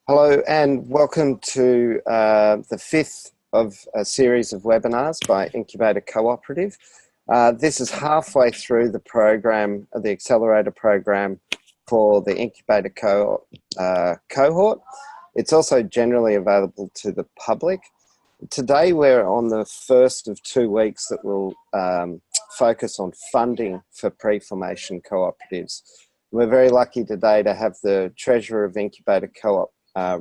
Hello and welcome to the fifth of a series of webinars by Incubator Cooperative. This is halfway through the program, the accelerator program for the Incubator cohort. It's also generally available to the public. Today we're on the first of 2 weeks that will focus on funding for pre-formation cooperatives. We're very lucky today to have the Treasurer of Incubator Co-op,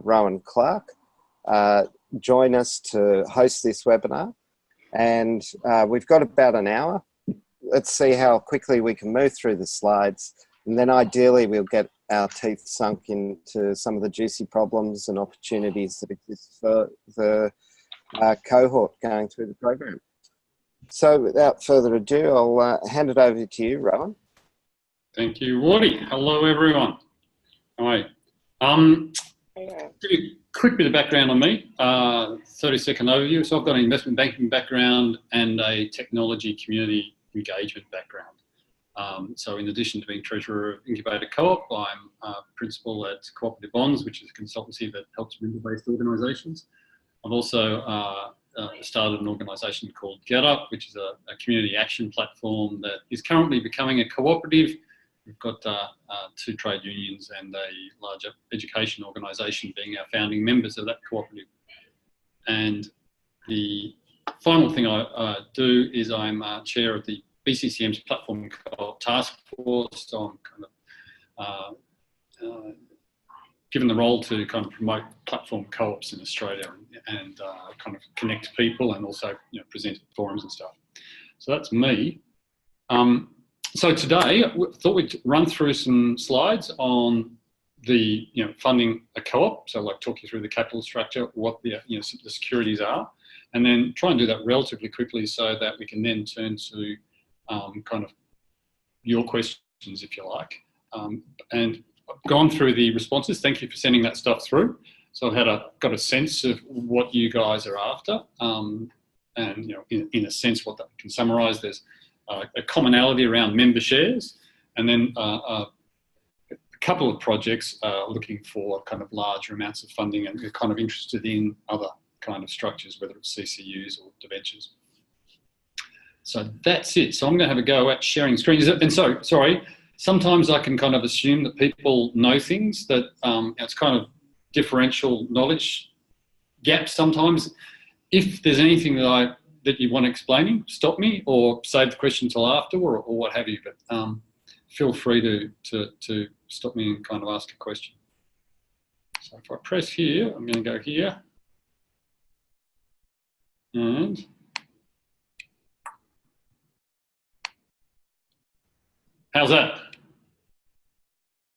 Rohan Clarke, join us to host this webinar, and we've got about an hour. Let's see how quickly we can move through the slides, and then ideally we'll get our teeth sunk into some of the juicy problems and opportunities that exist for the cohort going through the program. So without further ado, I'll hand it over to you, Rohan. Thank you, Wardy. Hello, everyone. How are you? Give you a quick bit of background on me, 30-second overview. So I've got an investment banking background and a technology community engagement background. So in addition to being Treasurer of Incubator Co-op, I'm Principal at Cooperative Bonds, which is a consultancy that helps member-based organisations. I've also started an organisation called GetUp, which is a community action platform that is currently becoming a cooperative. We've got 2 trade unions and a larger education organisation being our founding members of that cooperative. And the final thing I do is I'm chair of the BCCM's Platform Co-op Task Force. So I'm kind of given the role to kind of promote platform co-ops in Australia and kind of connect people and also present at forums and stuff. So that's me. So today, I thought we'd run through some slides on the funding a co-op. So like talk you through the capital structure, what the the securities are, and then try and do that relatively quickly so that we can then turn to kind of your questions, if you like. And I've gone through the responses. Thank you for sending that stuff through. So I've got a sense of what you guys are after, and in a sense, what that can summarise. There's a commonality around member shares, and then a couple of projects looking for kind of larger amounts of funding and kind of interested in other kind of structures, whether it's CCUs or debentures. So that's it. So I'm going to have a go at sharing screens. And so, sorry, sometimes I can kind of assume that people know things that it's kind of differential knowledge gaps sometimes. If there's anything that you want explaining, stop me or save the question till after or what have you, but feel free to stop me and kind of ask a question. So if I press here, I'm going to go here, and how's that?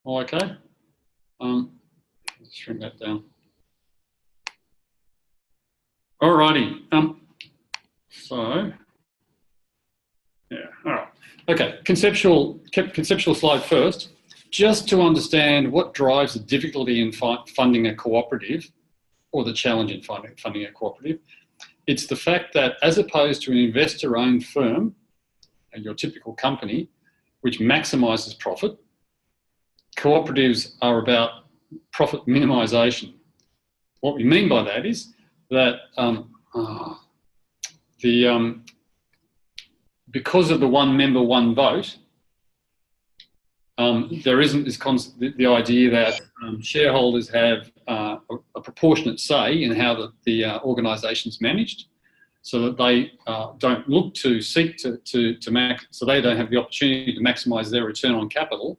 All okay? Let's shrink that down. Alrighty. So, yeah, all right. Okay, conceptual slide first. Just to understand what drives the difficulty in funding a cooperative, or the challenge in funding a cooperative, it's the fact that as opposed to an investor-owned firm, your typical company, which maximises profit, cooperatives are about profit minimisation. What we mean by that is that because of the one member, one vote, there isn't the idea that shareholders have a proportionate say in how the organisation's managed, so that they don't look to seek so they don't have the opportunity to maximise their return on capital.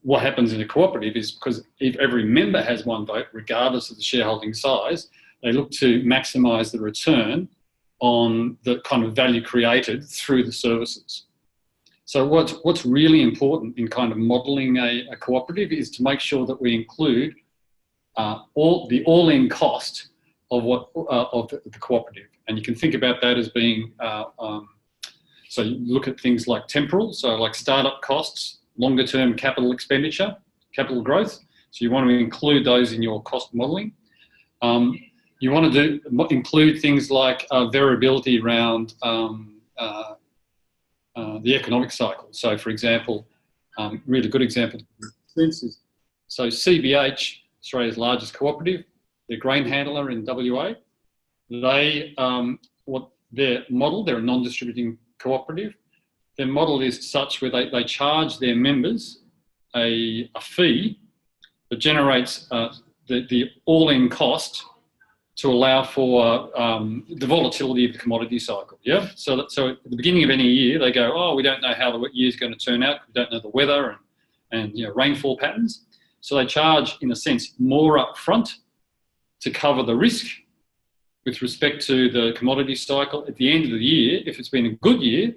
What happens in a cooperative is because if every member has one vote, regardless of the shareholding size, they look to maximise the return on the kind of value created through the services. So what's really important in kind of modelling a cooperative is to make sure that we include the all-in cost of the cooperative, and you can think about that as being so you look at things like temporal, so like startup costs, longer-term capital expenditure, capital growth. So you want to include those in your cost modelling. You want to include things like variability around the economic cycle. So, for example, really good example is So CBH, Australia's largest cooperative, the grain handler in WA, they, their model, they're a non-distributing cooperative. Their model is such where they charge their members a fee that generates the all-in cost to allow for the volatility of the commodity cycle. Yeah. So at the beginning of any year, they go, oh, we don't know how the year's going to turn out. We don't know the weather and rainfall patterns. So they charge, in a sense, more upfront to cover the risk with respect to the commodity cycle. At the end of the year, if it's been a good year,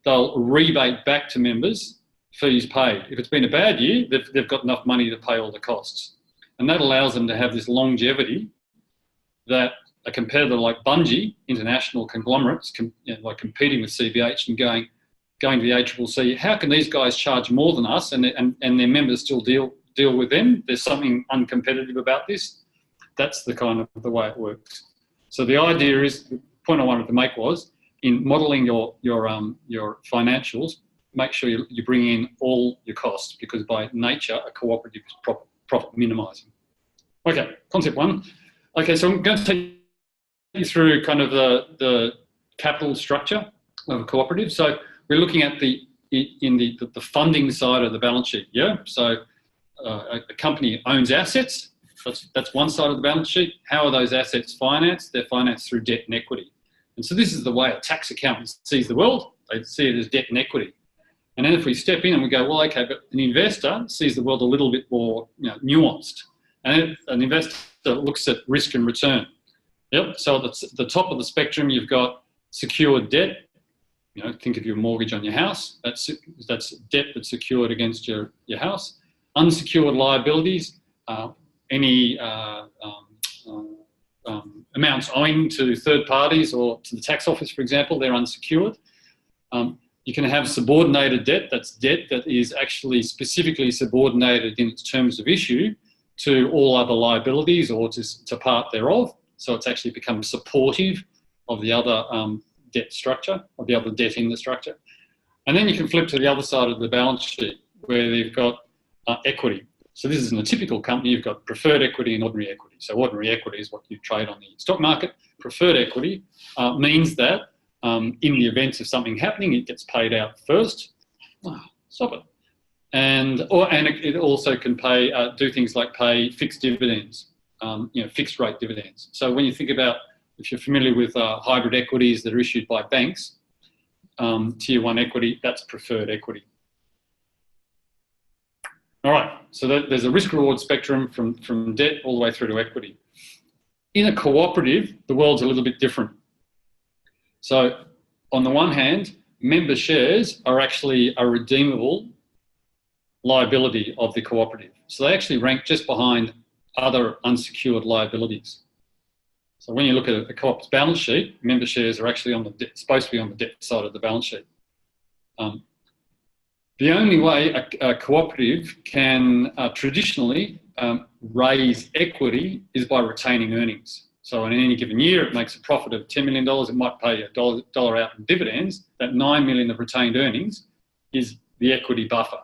they'll rebate back to members fees paid. If it's been a bad year, they've got enough money to pay all the costs. And that allows them to have this longevity that a competitor like Bunge, international conglomerates, like competing with CBH and going to the ACCC, how can these guys charge more than us and their members still deal with them? There's something uncompetitive about this. That's the kind of the way it works. So the idea is, the point I wanted to make was, in modelling your financials, make sure you bring in all your costs, because by nature a cooperative is profit minimising. Okay, concept one. Okay, so I'm going to take you through kind of the capital structure of a cooperative. So we're looking at the funding side of the balance sheet. Yeah. So a company owns assets. That's one side of the balance sheet. How are those assets financed? They're financed through debt and equity. And so this is the way a tax accountant sees the world. They see it as debt and equity. And then if we step in and we go, well, okay, but an investor sees the world a little bit more nuanced. And an investor looks at risk and return. Yep. So at the top of the spectrum, you've got secured debt. Think of your mortgage on your house. That's debt that's secured against your house. Unsecured liabilities, any amounts owing to third parties or to the tax office, for example, they're unsecured. You can have subordinated debt. That's debt that is actually specifically subordinated in its terms of issue to all other liabilities or to part thereof. So it's actually become supportive of the other debt structure, or the other debt in the structure. And then you can flip to the other side of the balance sheet where you've got equity. So this is in a typical company, you've got preferred equity and ordinary equity. So ordinary equity is what you trade on the stock market. Preferred equity means that in the event of something happening, it gets paid out first. Stop it. And it also can do things like pay fixed dividends, fixed rate dividends. So when you think about, if you're familiar with hybrid equities that are issued by banks, tier one equity, that's preferred equity. All right, so there's a risk-reward spectrum from debt all the way through to equity. In a cooperative, the world's a little bit different. So on the one hand, member shares are actually a redeemable liability of the cooperative. So they actually rank just behind other unsecured liabilities. So when you look at a co-op's balance sheet, member shares are actually supposed to be on the debt side of the balance sheet. The only way a cooperative can traditionally raise equity is by retaining earnings. So in any given year, it makes a profit of $10 million. It might pay $1 out in dividends. That $9 million of retained earnings is the equity buffer.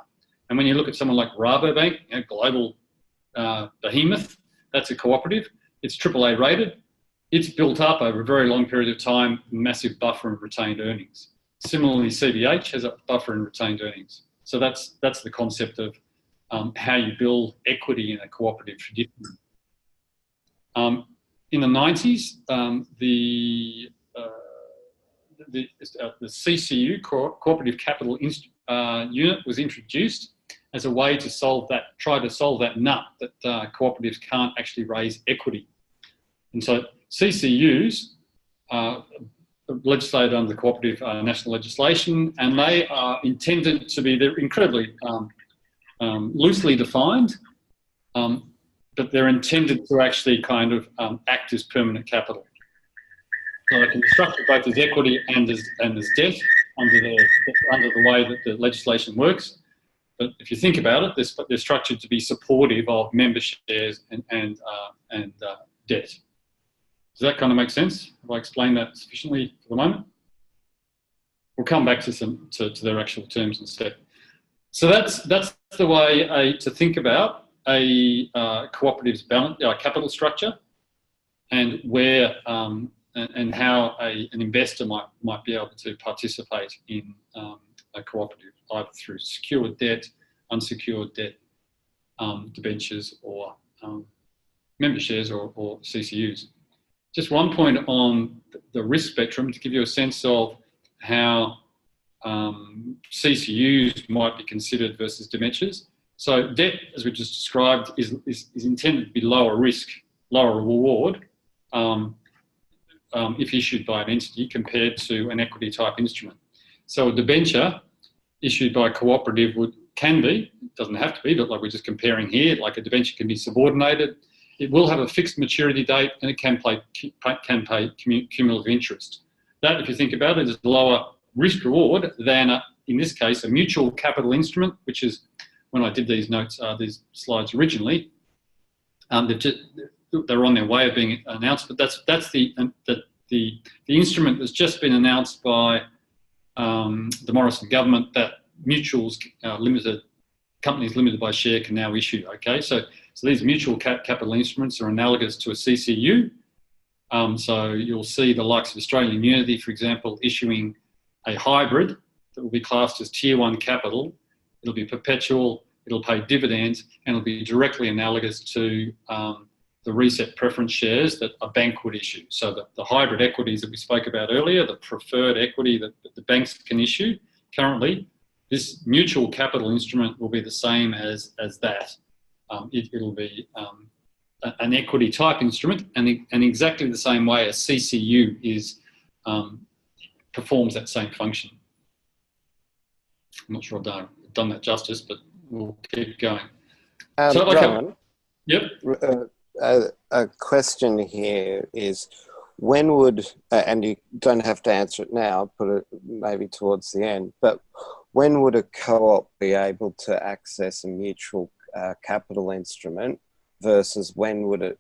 And when you look at someone like Rabobank, global behemoth, that's a cooperative. It's AAA rated. It's built up over a very long period of time, massive buffer of retained earnings. Similarly, CBH has a buffer in retained earnings. So that's the concept of how you build equity in a cooperative tradition. In the 90s, the CCU, Cooperative Capital Unit, was introduced as a way to try to solve that nut that cooperatives can't actually raise equity. And so CCUs legislated under the cooperative national legislation, and they are intended to be, they're incredibly loosely defined, but they're intended to actually kind of act as permanent capital. So they can be structured both as equity and as debt under the way that the legislation works. But if you think about it, they're structured to be supportive of member shares and debt. Does that kind of make sense? Have I explained that sufficiently for the moment? We'll come back to their actual terms in a step. So that's the way to think about a cooperative's capital structure and where and how an investor might be able to participate in a cooperative, either through secured debt, unsecured debt, debentures, or member shares or CCUs. Just one point on the risk spectrum to give you a sense of how CCUs might be considered versus debentures. So debt, as we just described, is intended to be lower risk, lower reward if issued by an entity compared to an equity type instrument. So a debenture issued by a cooperative can be, doesn't have to be, but like we're just comparing here, like a debenture can be subordinated. It will have a fixed maturity date and it can pay cumulative interest. That, if you think about it, is lower risk reward than, in this case, a mutual capital instrument, which is, when I did these notes, these slides originally, they're on their way of being announced, but that's the instrument that's just been announced by the Morrison government that mutuals companies limited by share can now issue. Okay, so these mutual capital instruments are analogous to a CCU. So you'll see the likes of Australian Unity, for example, issuing a hybrid that will be classed as tier 1 capital. It'll be perpetual, it'll pay dividends, and it'll be directly analogous to the reset preference shares that a bank would issue. So the hybrid equities that we spoke about earlier, the preferred equity that the banks can issue currently, this mutual capital instrument will be the same as that. It'll be an equity type instrument, and exactly the same way a CCU is performs that same function. I'm not sure I've done that justice, but we'll keep going. So, Rohan, yep. A question here is, when would, and you don't have to answer it now, put it maybe towards the end, but when would a co-op be able to access a mutual capital instrument versus when would it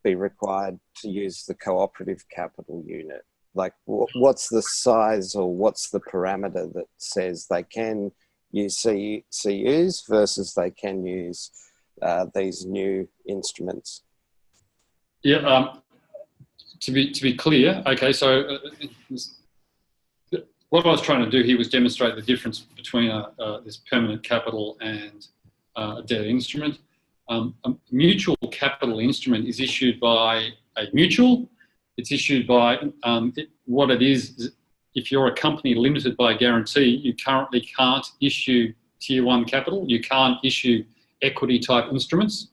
be required to use the cooperative capital unit? Like, what's the size or what's the parameter that says they can use CUs versus they can use these new instruments? Yeah, to be clear, okay, so what I was trying to do here was demonstrate the difference between this permanent capital and a debt instrument. A mutual capital instrument is issued by a mutual. It's issued by, what it is, if you're a company limited by guarantee, you currently can't issue tier 1 capital. You can't issue equity type instruments.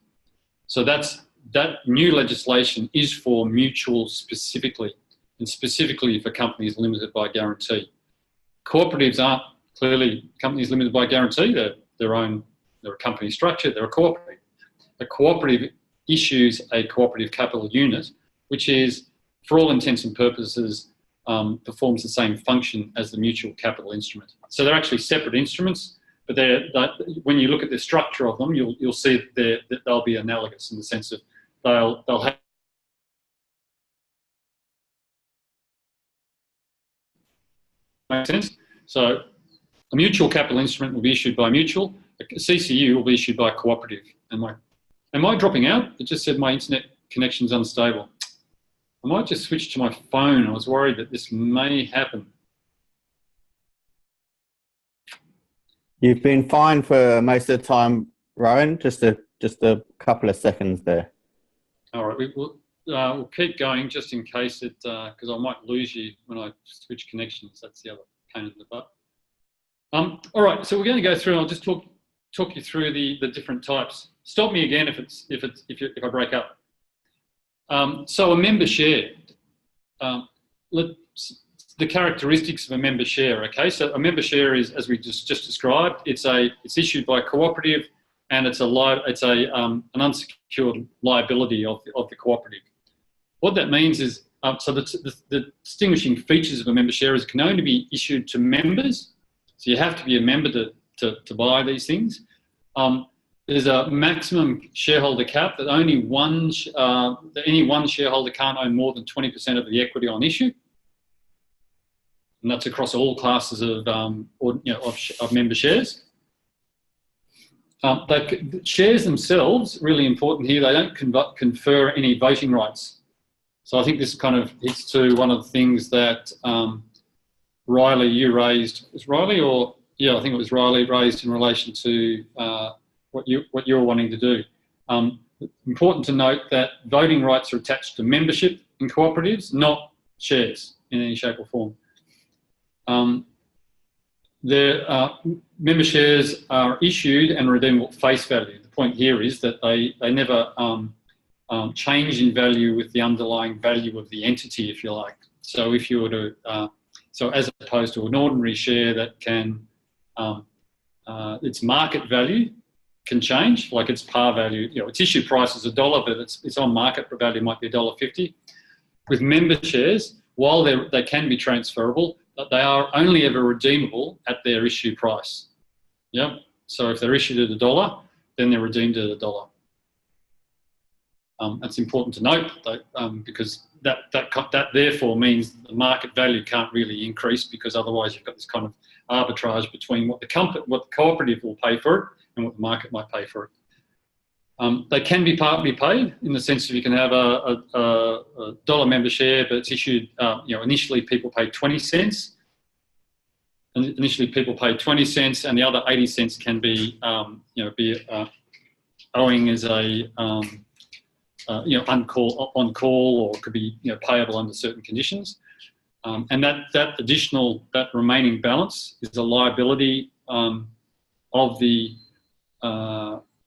So that new legislation is for mutuals specifically, and specifically for companies limited by guarantee. Cooperatives aren't clearly companies limited by guarantee. They're a company structure, they're a cooperative. A cooperative issues a cooperative capital unit, which is, for all intents and purposes, performs the same function as the mutual capital instrument. So they're actually separate instruments, but when you look at the structure of them, you'll see that they'll be analogous in the sense of they'll have make sense. So a mutual capital instrument will be issued by a mutual. A CCU will be issued by a cooperative. Am I dropping out? It just said my internet connection's unstable. I might just switch to my phone. I was worried that this may happen. You've been fine for most of the time, Rohan. Just a couple of seconds there. All right, we'll keep going just in case it, because I might lose you when I switch connections. That's the other pain in the butt. All right, so we're going to go through. And I'll just talk you through the different types. Stop me again if I break up. So a member share. The characteristics of a member share. Okay, so a member share is, as we just described, it's issued by a cooperative, and it's an unsecured liability of the cooperative. What that means is, so the distinguishing features of a member share is it can only be issued to members. So you have to be a member to buy these things. There's a maximum shareholder cap that any one shareholder can't own more than 20% of the equity on issue, and that's across all classes of member shares. Shares themselves, really important here, they don't confer any voting rights. So I think this kind of hits to one of the things that Riley, you raised. Was Riley or? Yeah, I think it was Riley raised in relation to what you're wanting to do. Important to note that voting rights are attached to membership in cooperatives, not shares in any shape or form. Member shares are issued and redeemable at face value. The point here is that they never change in value with the underlying value of the entity, if you like. So if you were to, so as opposed to an ordinary share that can, its market value can change, like its par value, its issue price is $1, but its on market value might be $1.50. With member shares, while they can be transferable, but they are only ever redeemable at their issue price. Yeah. So if they're issued at $1, then they're redeemed at $1. That's important to note that, because that therefore means the market value can't really increase, because otherwise you've got this kind of arbitrage between what the cooperative will pay for it and what the market might pay for it. They can be partly paid in the sense that you can have a dollar member share, but it's issued, initially people pay 20 cents. And initially people pay 20 cents, and the other 80 cents can be, owing as a, on call, or could be, payable under certain conditions. And that remaining balance is a liability of the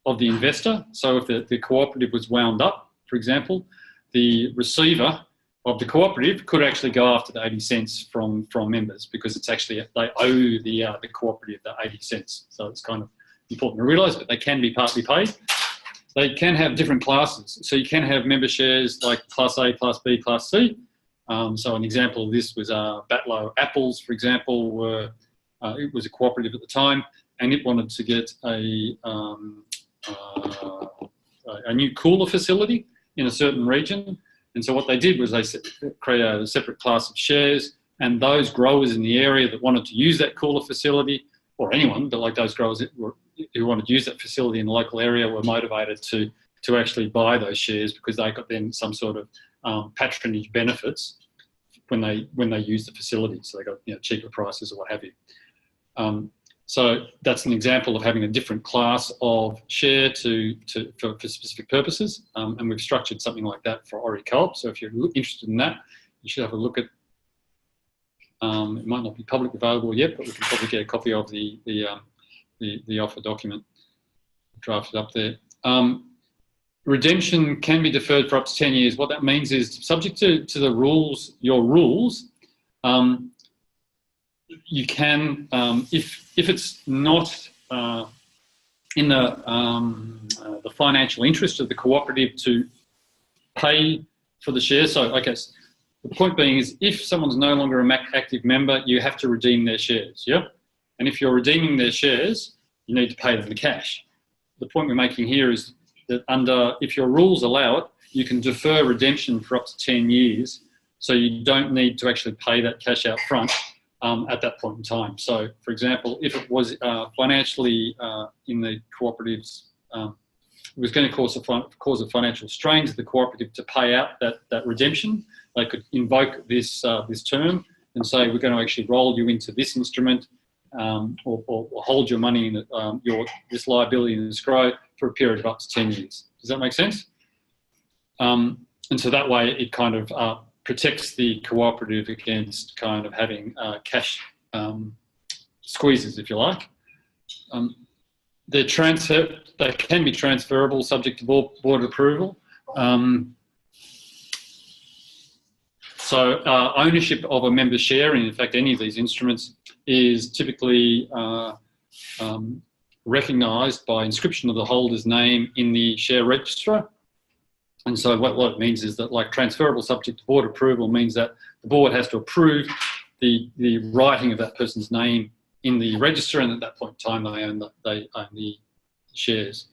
investor. So if the cooperative was wound up, for example, the receiver of the cooperative could actually go after the 80 cents from members, because it's actually, they owe the cooperative the 80 cents. So it's kind of important to realise, but they can be partly paid. They can have different classes. So you can have member shares like Class A, Class B, Class C. So an example of this was Batlow Apples, for example, it was a cooperative at the time, and it wanted to get a new cooler facility in a certain region. And so what they did was they created a separate class of shares, and those growers in the area that wanted to use that cooler facility, or anyone, but like those growers who wanted to use that facility in the local area, were motivated to actually buy those shares, because they got then some sort of patronage benefits when they used the facility. So they got cheaper prices or what have you. So that's an example of having a different class of share for specific purposes, and we've structured something like that for Ori Co-op. So if you're interested in that, you should have a look at. It might not be publicly available yet, but we can probably get a copy of the offer document drafted up there. Redemption can be deferred for up to 10 years. What that means is, subject to the rules, your rules. You can, if it's not in the financial interest of the cooperative to pay for the shares. So I guess the point being is, if someone's no longer an active member, you have to redeem their shares. Yeah, and if you're redeeming their shares, you need to pay them the cash. The point we're making here is that if your rules allow it, you can defer redemption for up to 10 years. So you don't need to actually pay that cash out front. At that point in time. So, for example, if it was financially in the cooperatives, it was going to cause a financial strain to the cooperative to pay out that redemption, they could invoke this term and say, we're going to actually roll you into this instrument, or hold your money in this liability in escrow for a period of up to 10 years. Does that make sense? And so that way it kind of protects the cooperative against kind of having cash squeezes, if you like. They can be transferable subject to board approval. So ownership of a member share, in fact any of these instruments, is typically recognised by inscription of the holder's name in the share register. And so what it means is that, like, transferable subject to board approval means that the board has to approve the writing of that person's name in the register, and at that point in time they own the shares.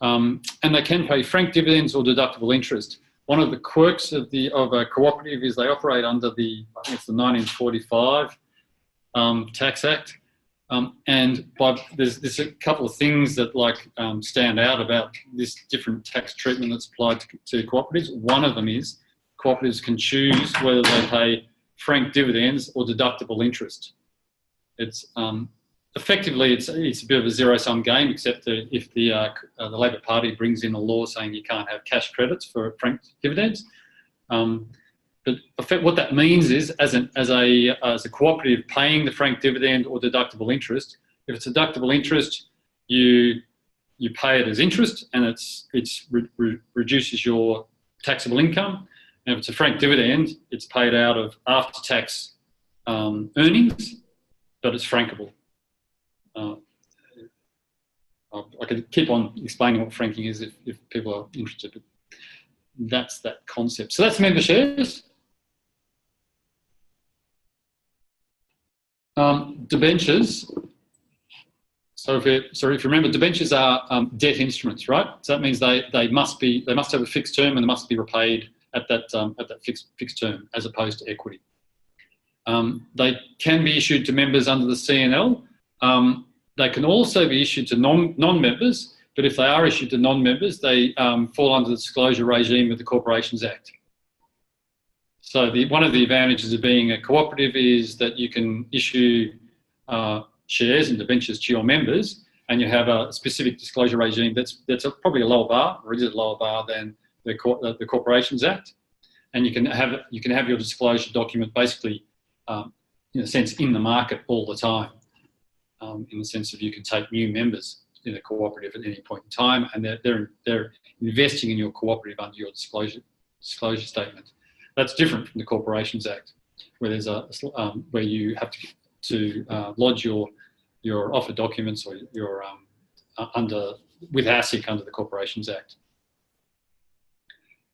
And they can pay franked dividends or deductible interest. One of the quirks of a cooperative is they operate under I think it's the 1945 Tax Act. There's a couple of things that stand out about this different tax treatment that's applied to cooperatives. One of them is cooperatives can choose whether they pay franked dividends or deductible interest. It's effectively it's a bit of a zero-sum game, except that if the Labor Party brings in a law saying you can't have cash credits for franked dividends. But what that means is, as a cooperative paying the franked dividend or deductible interest, if it's deductible interest, you pay it as interest, and it reduces your taxable income. And if it's a franked dividend, it's paid out of after-tax earnings, but it's frankable. I could keep on explaining what franking is if people are interested, but that's that concept. So that's member shares. Debentures. So if you remember, debentures are debt instruments, right? So that means they must have a fixed term and they must be repaid at that fixed term, as opposed to equity. They can be issued to members under the CNL. They can also be issued to non-members, but if they are issued to non-members, they fall under the disclosure regime of the Corporations Act. So one of the advantages of being a cooperative is that you can issue shares and debentures to your members, and you have a specific disclosure regime that's probably a lower bar, or is a lower bar than the Corporations Act, and you can have your disclosure document basically, in a sense, in the market all the time, in the sense of you can take new members in a cooperative at any point in time, and they're investing in your cooperative under your disclosure statement. That's different from the Corporations Act, where there's where you have to lodge your offer documents or your with ASIC under the Corporations Act.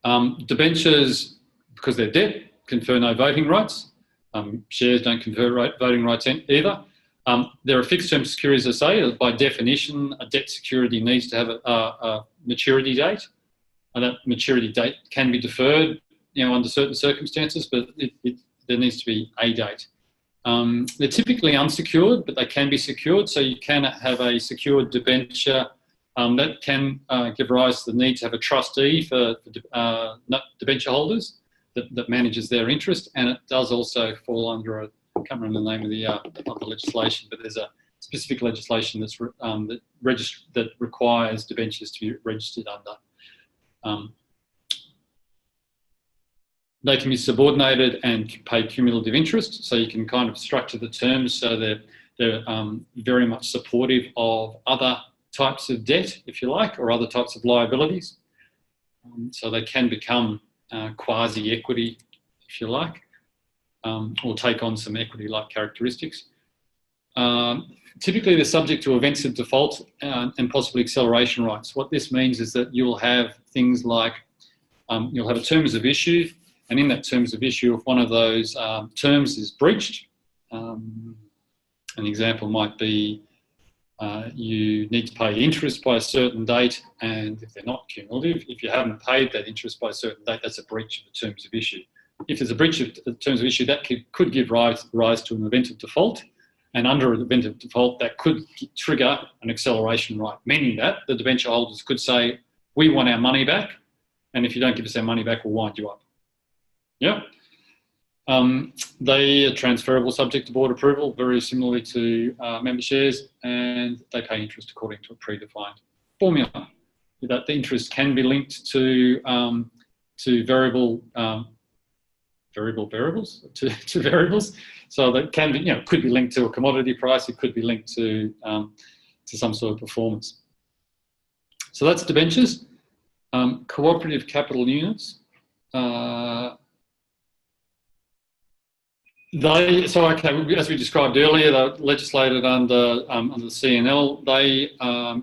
Debentures, because they're debt, confer no voting rights. Shares don't confer voting rights either. There are fixed-term securities, as I say. By definition, a debt security needs to have a maturity date, and that maturity date can be deferred, under certain circumstances, but there needs to be a date. They're typically unsecured, but they can be secured. So you can have a secured debenture that can give rise to the need to have a trustee for debenture holders that manages their interest, and it does also fall under I can't remember the name of the legislation, but there's a specific legislation that requires debentures to be registered under. They can be subordinated and pay cumulative interest, so you can kind of structure the terms so that they're very much supportive of other types of debt, if you like, or other types of liabilities. So they can become quasi-equity, if you like, or take on some equity-like characteristics. Typically, they're subject to events of default and possibly acceleration rights. What this means is that you'll have things like, you'll have a terms of issue, and in that terms of issue, if one of those terms is breached, an example might be you need to pay interest by a certain date, and if they're not cumulative, if you haven't paid that interest by a certain date, that's a breach of the terms of issue. If there's a breach of the terms of issue, that could give rise to an event of default, and under an event of default, that could trigger an acceleration right, meaning that the debenture holders could say, we want our money back, and if you don't give us our money back, we'll wind you up. Yeah. They are transferable subject to board approval, very similarly to member shares, and they pay interest according to a predefined formula. That the interest can be linked to variables. So that can be, could be linked to a commodity price. It could be linked to some sort of performance. So that's debentures. Cooperative capital units. As we described earlier, they're legislated under the CNL. They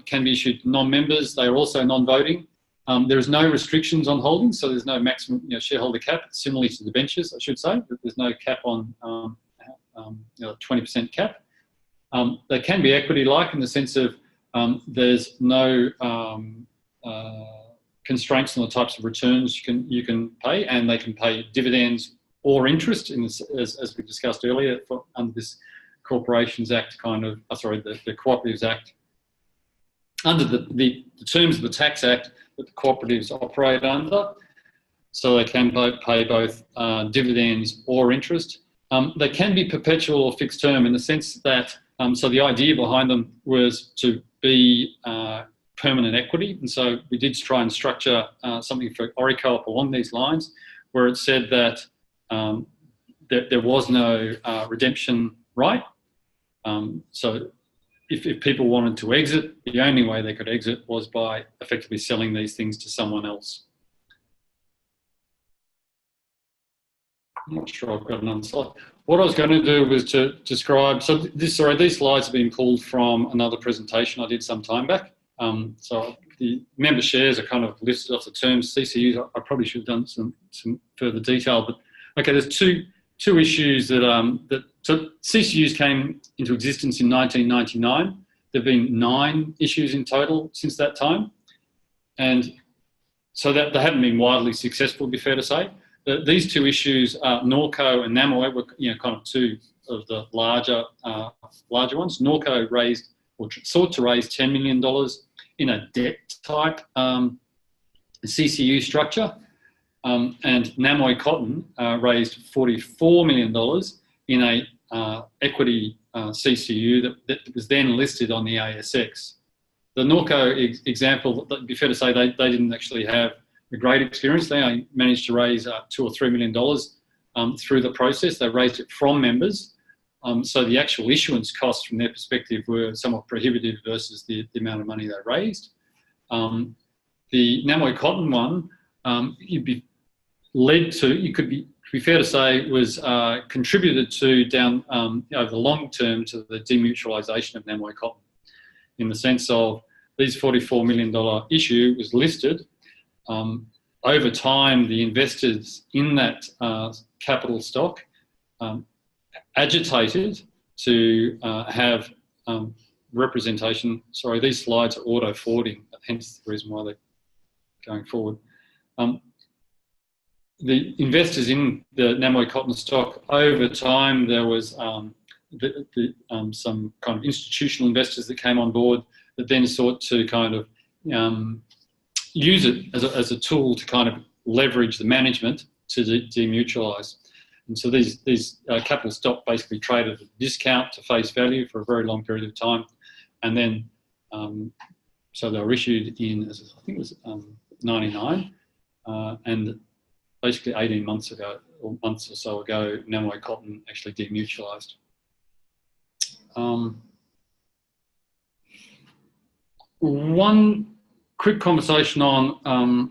can be issued to non-members. They are also non-voting. There is no restrictions on holdings, so there's no maximum shareholder cap. Similarly to debentures, I should say, but there's no cap on 20% cap. They can be equity-like in the sense of there's no constraints on the types of returns you can pay, and they can pay dividends or interest, as we discussed earlier, under this Corporations Act the Cooperatives Act, under the terms of the Tax Act that the cooperatives operate under, so they can pay both dividends or interest. They can be perpetual or fixed term in the sense that, so the idea behind them was to be permanent equity. And so we did try and structure something for OriCo-op along these lines, where it said that there was no redemption right. So if people wanted to exit, the only way they could exit was by effectively selling these things to someone else. I'm not sure I've got another slide. What I was going to do was to describe, so these slides have been pulled from another presentation I did some time back. So the member shares are kind of listed off the terms. CCUs, I probably should have done some further detail, but okay, there's two issues that, so CCUs came into existence in 1999. There have been 9 issues in total since that time. And so that they haven't been widely successful, to be fair to say. These 2 issues, Norco and Namoi, were kind of 2 of the larger ones. Norco raised, or sought to raise $10 million in a debt type CCU structure, and Namoi Cotton raised $44 million in a equity CCU that was then listed on the ASX. The Norco example, to be fair to say, they didn't actually have a great experience. They only managed to raise $2 or $3 million through the process. They raised it from members. So the actual issuance costs from their perspective were somewhat prohibitive versus the amount of money they raised. The Namoi Cotton one, you'd be led to, you could be fair to say, was contributed to down over the long term to the demutualisation of Namoi Cotton, in the sense of these $44 million issue was listed. Over time, the investors in that capital stock agitated to have representation. Sorry, these slides are auto-forwarding, hence the reason why they're going forward. The investors in the Namoi Cotton stock, over time, there was some kind of institutional investors that came on board that then sought to kind of use it as a tool to kind of leverage the management to demutualise. And so these capital stock basically traded at a discount to face value for a very long period of time. And then, so they were issued in, I think it was 99, and basically 18 months ago, or months or so ago, Namoi Cotton actually demutualised. One quick conversation on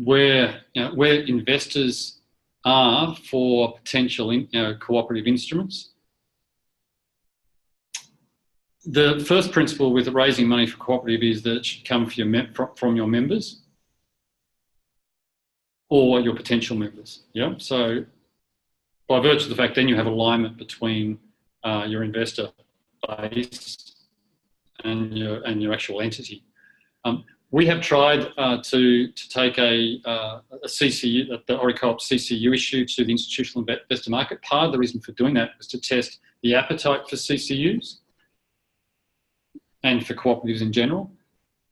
where investors are for potential cooperative instruments. The first principle with raising money for cooperative is that it should come from your members or your potential members. Yeah. So by virtue of the fact, then you have alignment between your investor base and your actual entity. We have tried to take a CCU, the OriCo-op CCU issue, to the institutional investor market. Part of the reason for doing that was to test the appetite for CCUs and for cooperatives in general.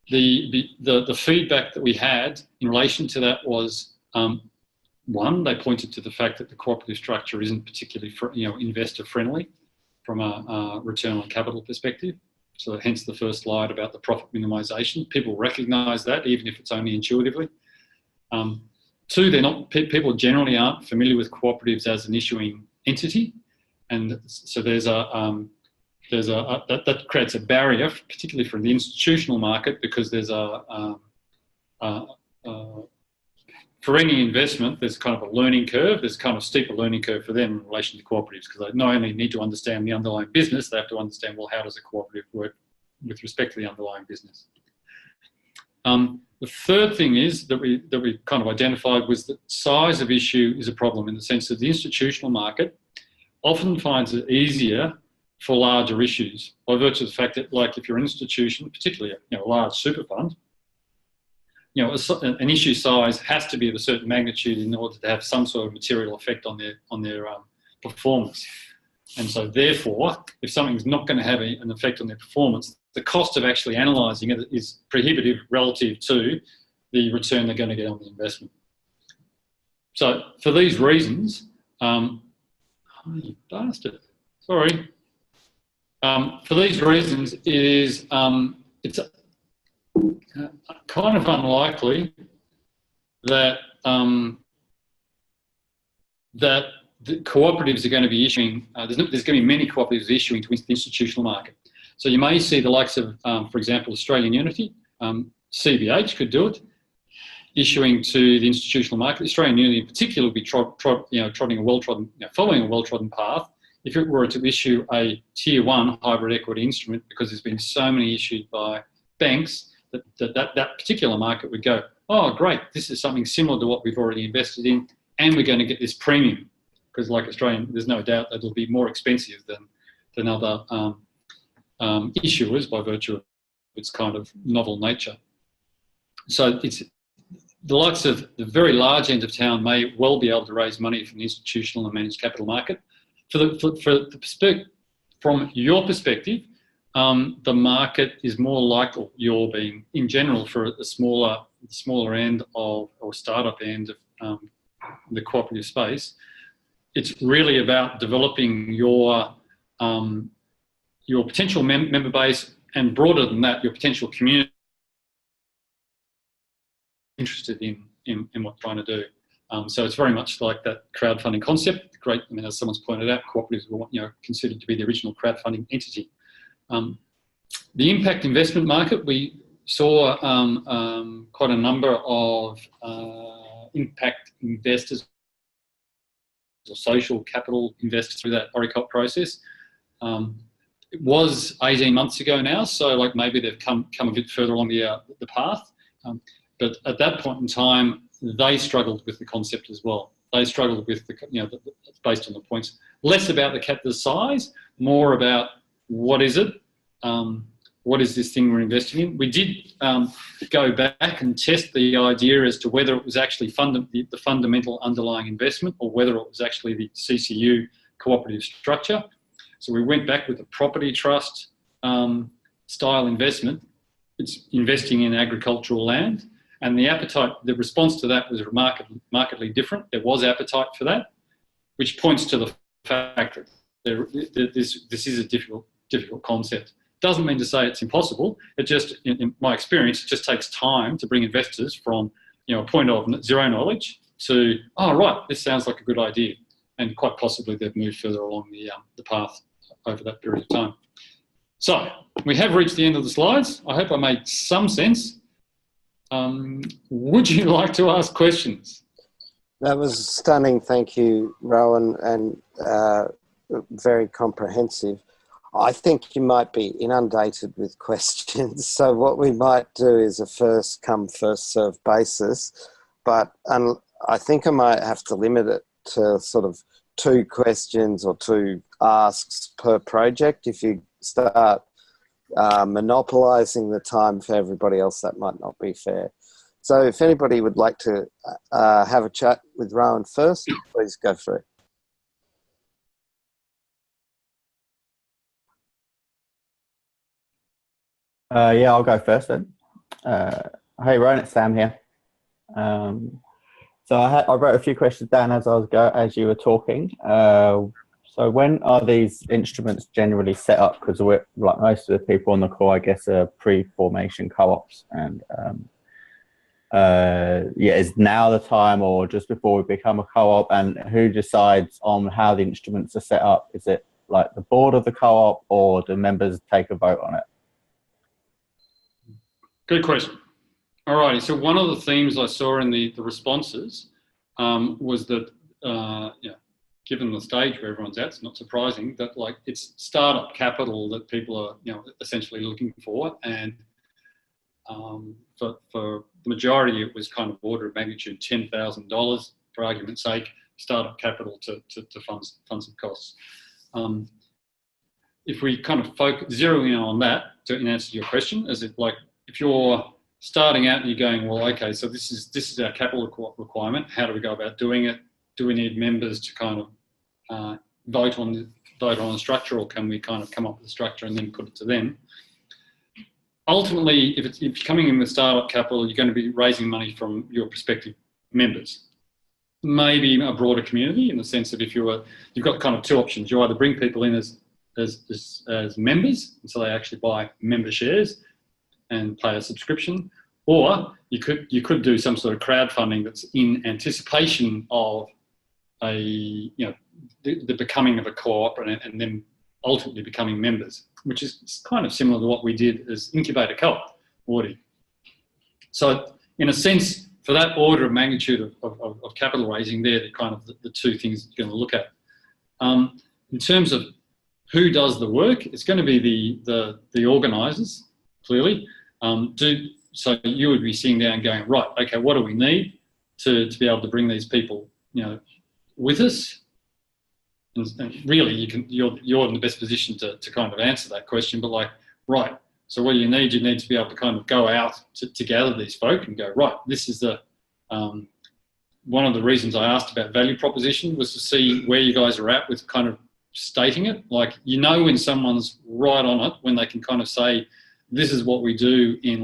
The feedback that we had in relation to that was, one, they pointed to the fact that the cooperative structure isn't particularly investor friendly from a return on capital perspective. So hence the first slide about the profit minimisation. People recognise that, even if it's only intuitively. Two, people generally aren't familiar with cooperatives as an issuing entity, and so that creates a barrier, particularly for the institutional market, because there's for any investment, there's kind of a learning curve. There's kind of steeper learning curve for them in relation to cooperatives, because they not only need to understand the underlying business, they have to understand, well, how does a cooperative work with respect to the underlying business? The third thing is that we kind of identified was that size of issue is a problem, in the sense that the institutional market often finds it easier for larger issues by virtue of the fact that, like, if you're an institution, particularly a large super fund, an issue size has to be of a certain magnitude in order to have some sort of material effect on their performance. And so therefore, if something's not going to have an effect on their performance, the cost of actually analysing it is prohibitive relative to the return they're going to get on the investment. So for these reasons, oh, you bastard, sorry. For these reasons, it is it's kind of unlikely that that the cooperatives are going to be issuing. There's going to be many cooperatives issuing to the institutional market. So you may see the likes of, for example, Australian Unity, CBH could do it, issuing to the institutional market. Australian Unity in particular would be trotting a well-trodden, following a well-trodden path. If it were to issue a tier 1 hybrid equity instrument, because there's been so many issued by banks, that particular market would go, oh, great, this is something similar to what we've already invested in, and we're going to get this premium. Because like Australian, there's no doubt that it'll be more expensive than other issuers by virtue of its kind of novel nature. So it's the likes of the very large end of town may well be able to raise money from the institutional and managed capital market. From your perspective, the market is more likely, you're being in general for the smaller end of or startup end of the cooperative space. It's really about developing your potential member base, and broader than that, your potential community interested in what you're trying to do. So it's very much like that crowdfunding concept. Great, I mean, as someone's pointed out, cooperatives were considered to be the original crowdfunding entity. The impact investment market, we saw quite a number of impact investors or social capital investors through that ORICOP process. It was 18 months ago now, so like maybe they've come a bit further along the path. But at that point in time, they struggled with the concept as well. They struggled with based on the points, less about the size, more about what is it, what is this thing we're investing in. We did go back and test the idea as to whether it was actually the fundamental underlying investment or whether it was actually the CCU cooperative structure. So we went back with a property trust style investment. It's investing in agricultural land. And the response to that was markedly different. There was appetite for that, which points to the fact that this is a difficult concept. Doesn't mean to say it's impossible. It just, in my experience, it just takes time to bring investors from a point of zero knowledge to, oh, right, this sounds like a good idea. And quite possibly they've moved further along the path over that period of time. So we have reached the end of the slides. I hope I made some sense. Would you like to ask questions? That was stunning. Thank you, Rohan, and very comprehensive. I think you might be inundated with questions. So what we might do is a first come, first serve basis. But I think I might have to limit it to sort of 2 questions or 2 asks per project. If you start monopolising the time for everybody else, that might not be fair. So if anybody would like to have a chat with Rohan first, please go for it. Yeah, I'll go first then. Hey, Rohan, it's Sam here. So I wrote a few questions down as you were talking. So when are these instruments generally set up? Because we're, like most of the people on the call, I guess, are pre-formation co-ops. And is now the time or just before we become a co-op? And who decides on how the instruments are set up? Is it like the board of the co-op, or do members take a vote on it? Good question. All righty. So one of the themes I saw in the responses was that, given the stage where everyone's at, it's not surprising that like it's startup capital that people are essentially looking for, and for the majority it was kind of order of magnitude $10,000 for argument's sake, startup capital to fund some costs. If we kind of zero in on that in answer to your question, is it like if you're starting out and you're going, well, okay, so this is our capital requirement. How do we go about doing it? Do we need members to kind of vote on vote on a structure, or can we kind of come up with a structure and then put it to them? Ultimately, if you're coming in with startup capital, you're going to be raising money from your prospective members. Maybe a broader community, in the sense that if you've got kind of two options. You either bring people in as members, and so they actually buy member shares and pay a subscription, or you could do some sort of crowdfunding that's in anticipation of the becoming of a co-op and then ultimately becoming members, which is kind of similar to what we did as Incubator Co-op already. So in a sense, for that order of magnitude of capital raising, they're kind of the two things you're going to look at. In terms of who does the work, it's going to be the organisers, clearly. So you would be sitting down going, right, okay, what do we need to be able to bring these people, with us? And really, you're in the best position to kind of answer that question. But like, right, so what you need to be able to kind of go out to gather these folk and go, right, this is one of the reasons I asked about value proposition was to see where you guys are at with kind of stating it. Like, when someone's right on it, when they can kind of say, this is what we do in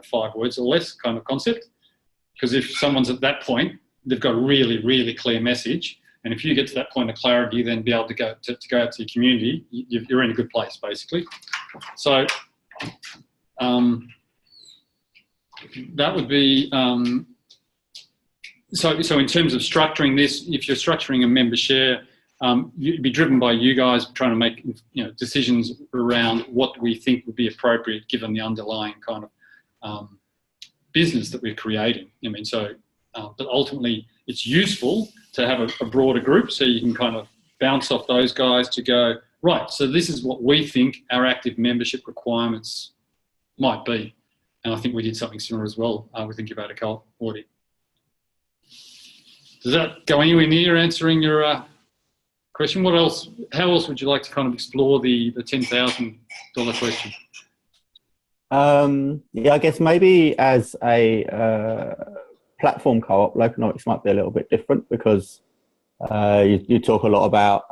5 words or less kind of concept. Because if someone's at that point, they've got a really, really clear message. And if you get to that point of clarity, then be able to go out to your community, you're in a good place, basically. So that would be, so in terms of structuring this, if you're structuring a member share, you'd be driven by you guys trying to make decisions around what we think would be appropriate given the underlying kind of business that we're creating. But ultimately it's useful to have a broader group, so you can kind of bounce off those guys to go, right, so this is what we think our active membership requirements might be. And I think we did something similar as well with Incubator Co-op already. Does that go anywhere near answering your question? What else? How else would you like to kind of explore the $10,000 question? Yeah, I guess maybe as a platform co-op, Loconomics might be a little bit different, because you talk a lot about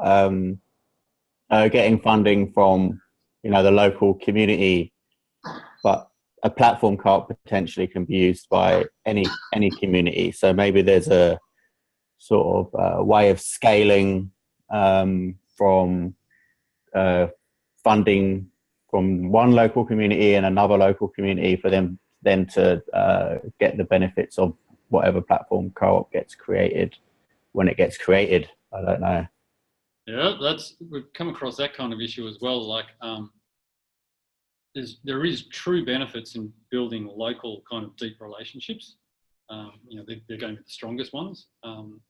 getting funding from the local community, but a platform co-op potentially can be used by any community. So maybe there's a sort of way of scaling from funding from one local community and another local community for them then to get the benefits of whatever platform co-op gets created when it gets created. I don't know. Yeah, we've come across that kind of issue as well. Like, there is true benefits in building local kind of deep relationships. They're going to be the strongest ones.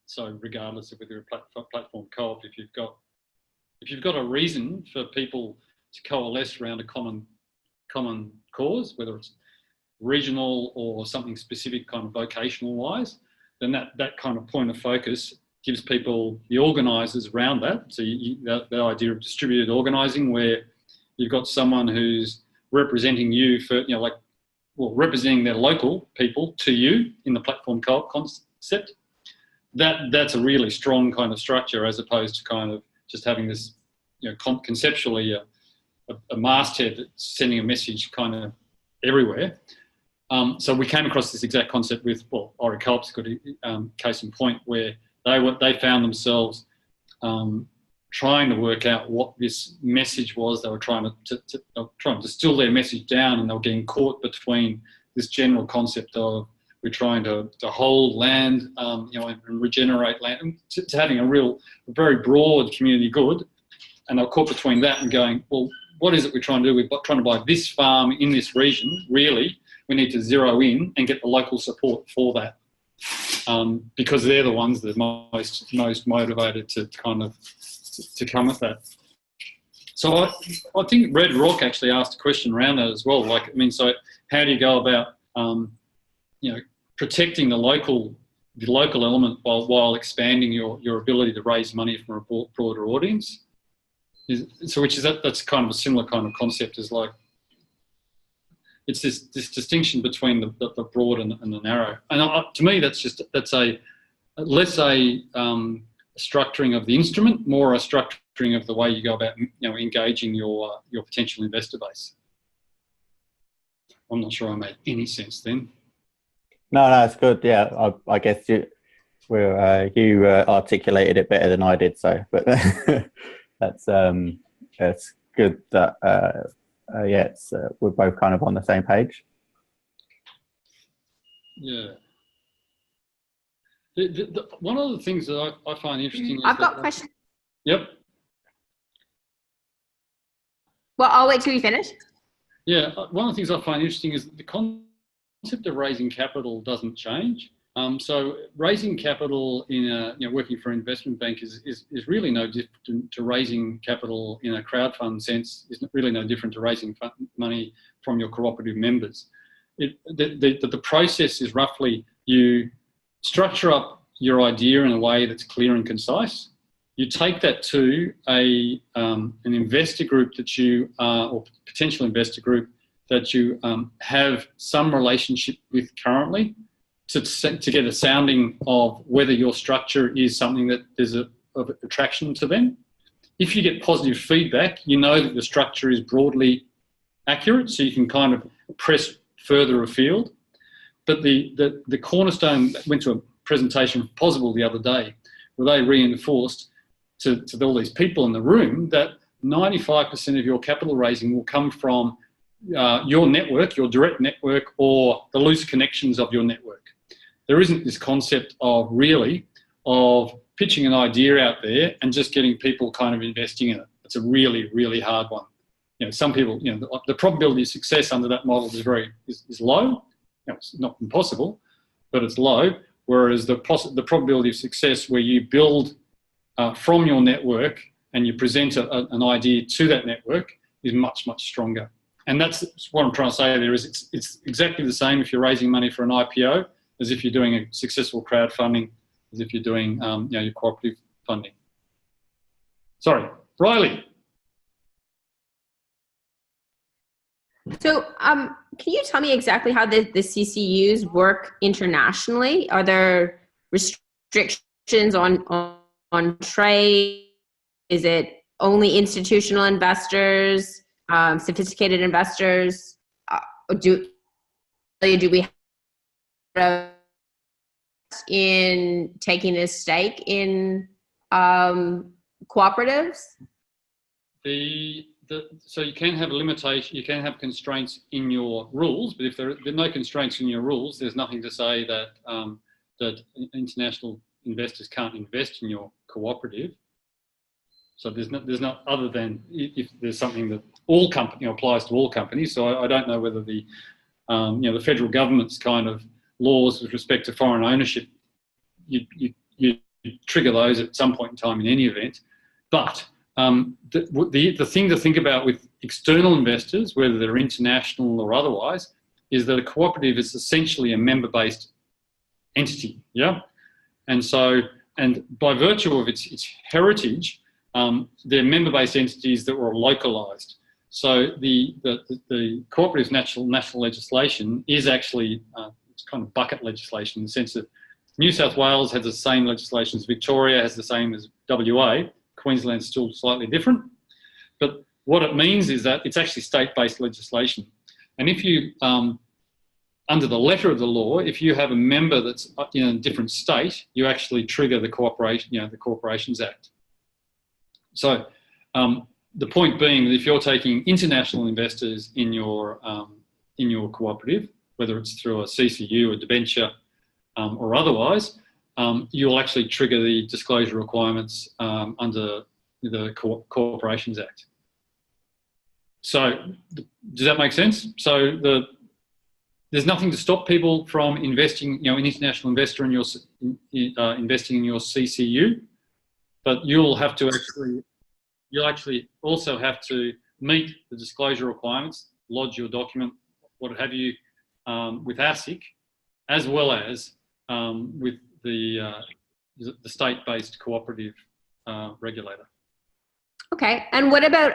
So regardless of whether you're a platform co-op, if you've got a reason for people to coalesce around a common cause, whether it's regional or something specific kind of vocational wise, then that kind of point of focus gives people, the organisers around that. So the idea of distributed organising, where you've got someone who's representing you for, representing their local people to you in the platform co-op concept. That's a really strong kind of structure, as opposed to kind of just having this, conceptually a masthead that's sending a message kind of everywhere. So we came across this exact concept with, Ori Co-op's got a case in point, where they found themselves trying to work out what this message was. They were trying to distill their message down, and they were getting caught between this general concept of we're trying to hold land, and regenerate land, to having a very broad community good. And they were caught between that and going, well, what is it we're trying to do? We're trying to buy this farm in this region. Really, we need to zero in and get the local support for that, because they're the ones that are most motivated to kind of to come with that. So I think Red Rock actually asked a question around that as well. So how do you go about protecting the local element while expanding your ability to raise money from a broader audience? That's kind of a similar kind of concept as it's this distinction between the broad and the narrow. And to me, that's less a structuring of the instrument, more a structuring restructuring of the way you go about, engaging your potential investor base. I'm not sure I made any sense then. No, it's good. Yeah, I guess you articulated it better than I did. So, but that's good that we're both kind of on the same page. Yeah. One of the things that I find interesting is I've got questions. Yep. Well, I'll wait till you finish. Yeah, one of the things I find interesting is that the concept of raising capital doesn't change. So raising capital in working for an investment bank is really no different to raising capital in a crowdfund sense. Is really no different to raising money from your cooperative members. The process is roughly you structure up your idea in a way that's clear and concise. You take that to an investor group that you or potential investor group that you have some relationship with currently, to get a sounding of whether your structure is something that there's of attraction to them. If you get positive feedback, you know that the structure is broadly accurate, so you can kind of press further afield. But the cornerstone went to a presentation from Possible the other day, where they reinforced to all these people in the room that 95% of your capital raising will come from your network, your direct network, or the loose connections of your network. There isn't this concept of pitching an idea out there and just getting people kind of investing in it. It's a really, really hard one. Some people, the probability of success under that model is low. It's not impossible, but it's low. Whereas the probability of success where you build from your network and you present an idea to that network is much, much stronger. And that's what I'm trying to say there is it's exactly the same if you're raising money for an IPO as if you're doing a successful crowdfunding, as if you're doing your cooperative funding. Sorry, Riley. So can you tell me exactly how the CCUs work internationally? Are there restrictions on trade? Is it only institutional investors, sophisticated investors? Do we have in taking a stake in cooperatives? So you can have a limitation, you can have constraints in your rules, but if there are no constraints in your rules, there's nothing to say that that international investors can't invest in your cooperative. So there's not other than if there's something that all applies to all companies. So I don't know whether the the federal government's kind of laws with respect to foreign ownership, you trigger those at some point in time in any event. But the thing to think about with external investors, whether they're international or otherwise, is that a cooperative is essentially a member-based entity, yeah? And so, and by virtue of its heritage, they're member-based entities that were localised. So the cooperative's national legislation is actually it's kind of bucket legislation in the sense that New South Wales has the same legislation as Victoria, has the same as WA. Queensland's still slightly different. But what it means is that it's actually state-based legislation. And if you, under the letter of the law, if you have a member that's in a different state, you actually trigger the the Corporations Act. So the point being that if you're taking international investors in your cooperative, whether it's through a CCU, a debenture, or otherwise, you'll actually trigger the disclosure requirements under the Corporations Act. So does that make sense? So there's nothing to stop people from investing, an international investor in your investing in your CCU, but you'll actually also have to meet the disclosure requirements, lodge your document, what have you, with ASIC, as well as with the state-based cooperative regulator. Okay, and what about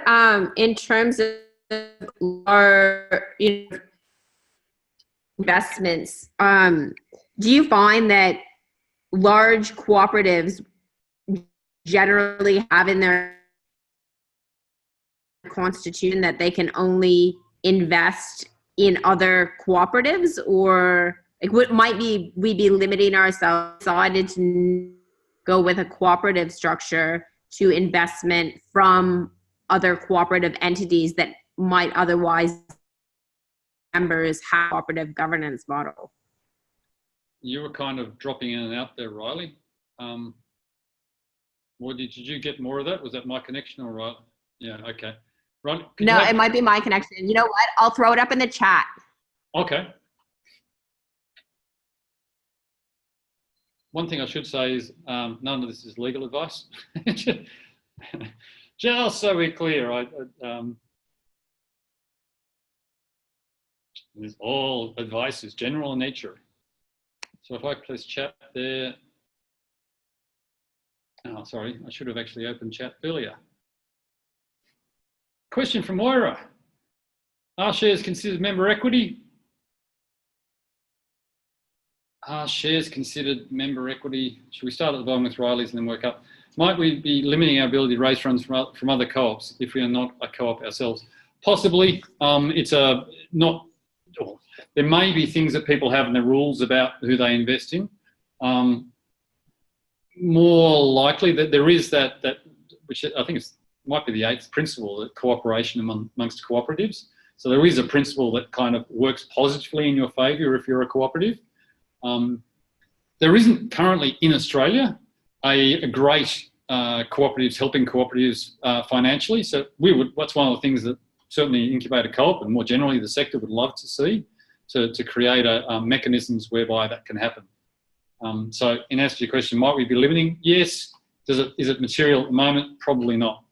in terms of our investments? Do you find that large cooperatives generally have in their constitution that they can only invest in other cooperatives, or like what might be we be limiting ourselves, decided to go with a cooperative structure to investment from other cooperative entities that might otherwise members have cooperative governance model? You were kind of dropping in and out there, Riley. Did you get more of that? Was that my connection or right? Yeah, okay. Right. No, it might be my connection. You know what? I'll throw it up in the chat. Okay. One thing I should say is none of this is legal advice. Just so we're clear, all advice is general in nature. So if I press chat there, oh, sorry, I should have actually opened chat earlier. Question from Moira. Are shares considered member equity? Are shares considered member equity? Should we start at the bottom with Riley's and then work up? Might we be limiting our ability to raise funds from other co-ops if we are not a co-op ourselves? Possibly. There may be things that people have in their rules about who they invest in. More likely that there is that which I think might be the 8th principle, that cooperation amongst cooperatives. So there is a principle that kind of works positively in your favour if you're a cooperative. There isn't currently in Australia a great cooperatives helping cooperatives financially. So that's one of the things that certainly Incubator Co-op and more generally the sector would love to see, to create mechanisms whereby that can happen. So in answer to your question, might we be limiting? Yes. Is it material at the moment? Probably not.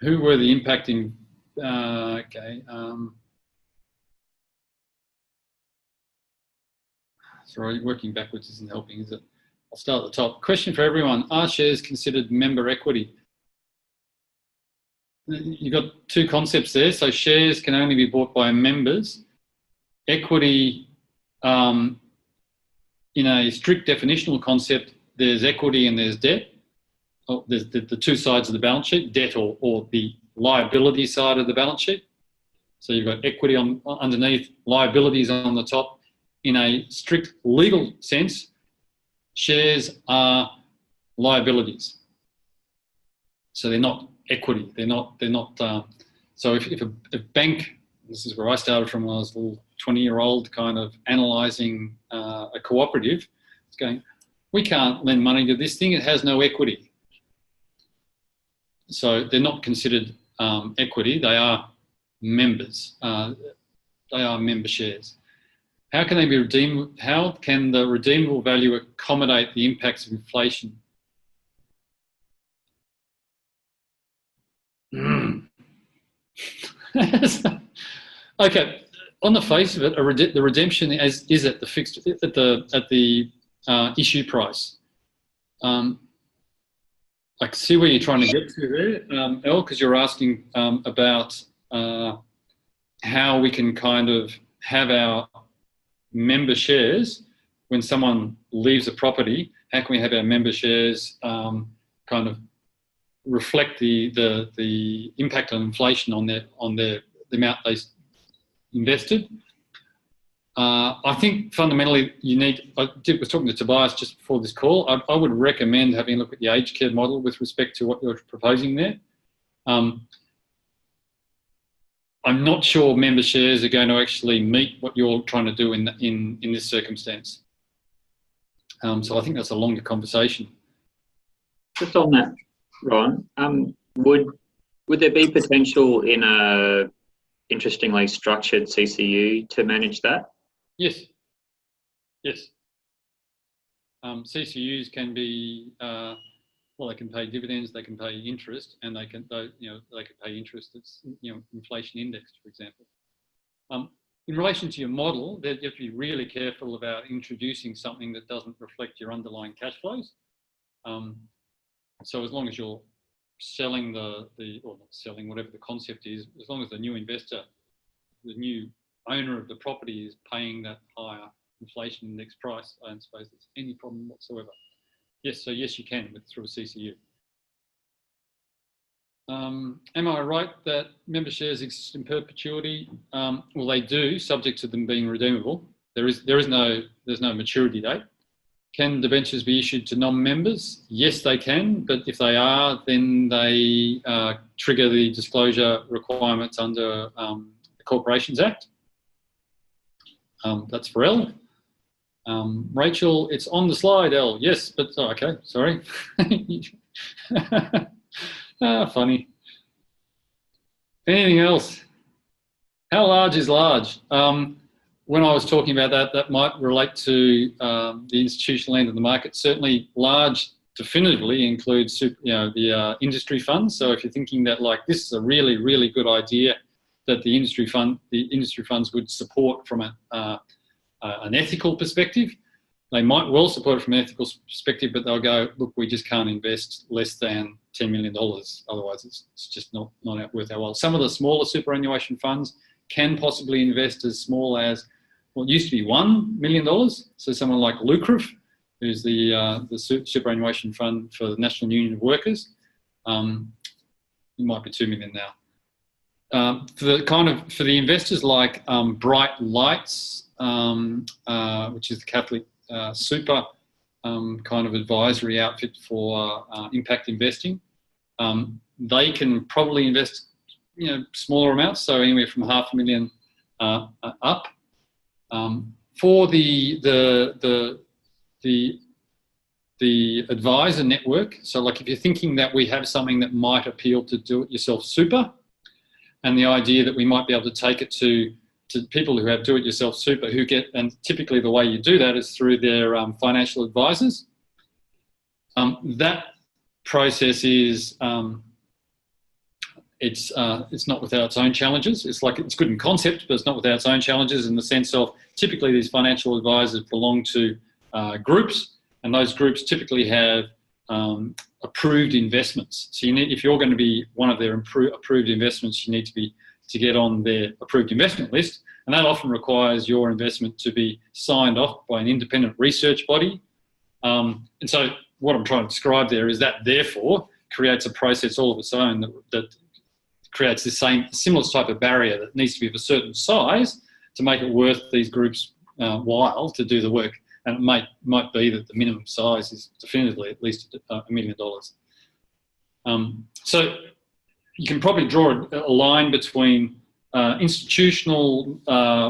Who were the impacting? Sorry, working backwards isn't helping, is it? I'll start at the top. Question for everyone. Are shares considered member equity? You've got two concepts there. So shares can only be bought by members. Equity, in a strict definitional concept, there's equity and there's debt. There's the two sides of the balance sheet, debt or the liability side of the balance sheet. So you've got equity underneath, liabilities on the top. In a strict legal sense, shares are liabilities. So they're not equity. They're not. So if a bank, this is where I started from when I was a little 20-year-old, kind of analysing a cooperative, it's going, we can't lend money to this thing. It has no equity. So they're not considered equity. They are members. They are member shares. How can they be redeemed? How can the redeemable value accommodate the impacts of inflation? Okay, on the face of it, the redemption is at the fixed at the issue price. I see where you're trying to get to there, Elle, because you're asking about how we can kind of have our member shares when someone leaves a property. How can we have our member shares kind of reflect the impact on inflation on the amount they invested? I think fundamentally I was talking to Tobias just before this call. I would recommend having a look at the aged care model with respect to what you're proposing there. I'm not sure member shares are going to actually meet what you're trying to do in this circumstance. So I think that's a longer conversation. Just on that, Ron, would there be potential in a interestingly structured CCU to manage that? Yes. Yes. CCUs can be they can pay dividends, they can pay interest, and they can pay interest that's inflation indexed, for example. In relation to your model, you have to be really careful about introducing something that doesn't reflect your underlying cash flows. So as long as you're selling or not selling, whatever the concept is, as long as the new investor, the new owner of the property is paying that higher inflation index price, I don't suppose there's any problem whatsoever. Yes, so yes, you can through a CCU. Am I right that member shares exist in perpetuity? Well, they do, subject to them being redeemable. There's no maturity date. Can debentures be issued to non-members? Yes, they can, but if they are, then they trigger the disclosure requirements under the Corporations Act. That's for L. Rachel, it's on the slide, L. Yes, but, oh, okay, sorry. Funny. Anything else? How large is large? When I was talking about that, that might relate to the institutional end of the market. Certainly large definitively includes the industry funds. So if you're thinking that like this is a really, really good idea that the industry funds would support from an ethical perspective, they might well support it from an ethical perspective, but they'll go, look, we just can't invest less than $10 million. Otherwise, it's just not worth our while. Some of the smaller superannuation funds can possibly invest as small as what used to be $1 million. So someone like Lucrative, who's the superannuation fund for the National Union of Workers, it might be $2 million now. For the investors like Bright Lights, which is the Catholic super kind of advisory outfit for impact investing, they can probably invest smaller amounts, so anywhere from $500,000 up. For the advisor network, so like if you're thinking that we have something that might appeal to do-it-yourself super, and the idea that we might be able to take it to people who have do-it-yourself super who get, and typically the way you do that is through their financial advisors. That process is it's not without its own challenges. It's good in concept, but it's not without its own challenges in the sense of typically these financial advisors belong to groups, and those groups typically have approved investments. So if you're going to be one of their approved investments, you need to get on their approved investment list, and that often requires your investment to be signed off by an independent research body. And so what I'm trying to describe there is that therefore creates a process all of its own that creates the similar type of barrier that needs to be of a certain size to make it worth these groups' while to do the work. And it might be that the minimum size is definitively at least $1 million. So you can probably draw a line between institutional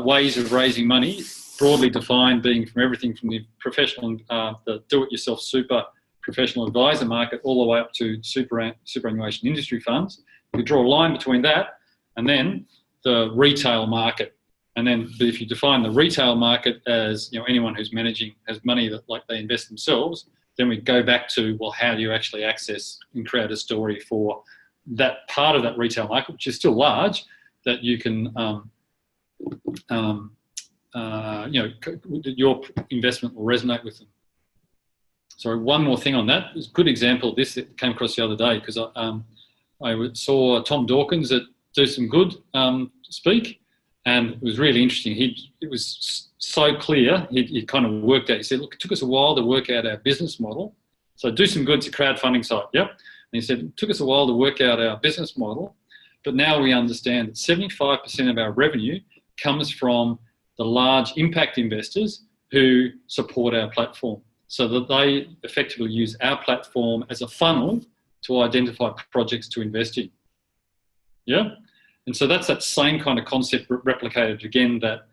ways of raising money, broadly defined being from everything from the professional, the do-it-yourself super professional advisor market all the way up to superannuation industry funds. You draw a line between that and then the retail market. And then if you define the retail market as anyone who's has money that like they invest themselves, then we go back to, well, how do you actually access and create a story for that part of that retail market, which is still large, that you can, your investment will resonate with them. So one more thing on that. There's a good example of this that came across the other day because I saw Tom Dawkins at Do Some Good speak, and it was really interesting. It was so clear. He kind of worked out. He said, look, it took us a while to work out our business model. So Do Some Good's a crowdfunding site, yep. And he said, it took us a while to work out our business model, but now we understand that 75% of our revenue comes from the large impact investors who support our platform, so that they effectively use our platform as a funnel to identify projects to invest in. Yeah? And so that's that same kind of concept replicated again that,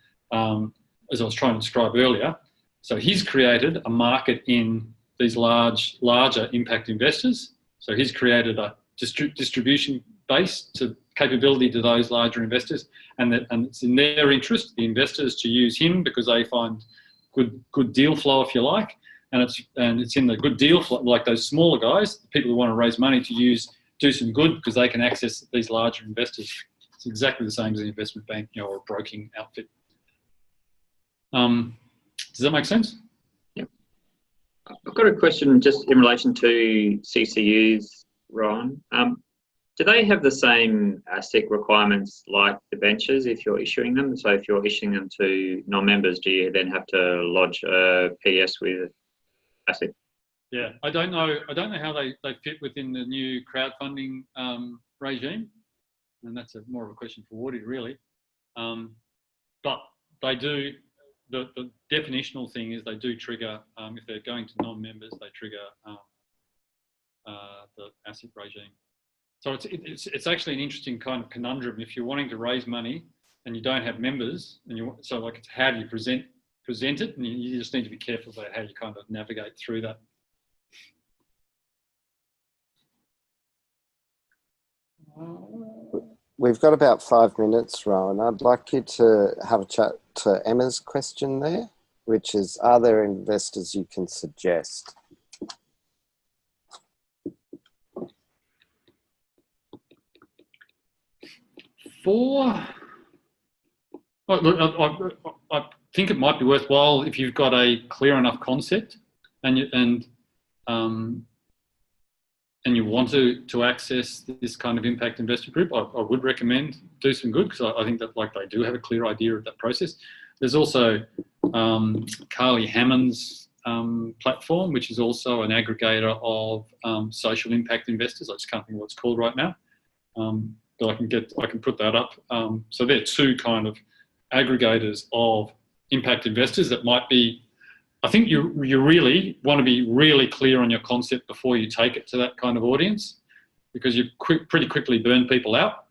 as I was trying to describe earlier. So he's created a market in these larger impact investors. So he's created a distribution base to capability to those larger investors, and it's in their interest, the investors, to use him because they find good deal flow, if you like, and it's in the good deal flow, like those smaller guys, the people who want to raise money, to do some good because they can access these larger investors. It's exactly the same as an investment bank, or a broking outfit. Does that make sense? Yep. I've got a question just in relation to CCUs, Ron. Do they have the same ASIC requirements like debentures if you're issuing them? So if you're issuing them to non-members, do you then have to lodge a PS with ASIC? Yeah, I don't know how they fit within the new crowdfunding regime, and that's more of a question for Woody, really. But they do, the definitional thing is they do trigger, if they're going to non-members, they trigger the ASIC regime. So it's actually an interesting kind of conundrum. If you're wanting to raise money and you don't have members, and so like it's how do you present it, and you just need to be careful about how you kind of navigate through that. We've got about 5 minutes, Rohan. I'd like you to have a chat to Emma's question there, which is, are there investors you can suggest? I think it might be worthwhile if you've got a clear enough concept and you want to access this kind of impact investor group. I would recommend Do Some Good, because I think that they do have a clear idea of that process. There's also Carly Hammond's platform, which is also an aggregator of social impact investors. I just can't think of what it's called right now. But I can put that up. So they're two kind of aggregators of impact investors that might be, I think you really want to be really clear on your concept before you take it to that kind of audience, because you pretty quickly burn people out.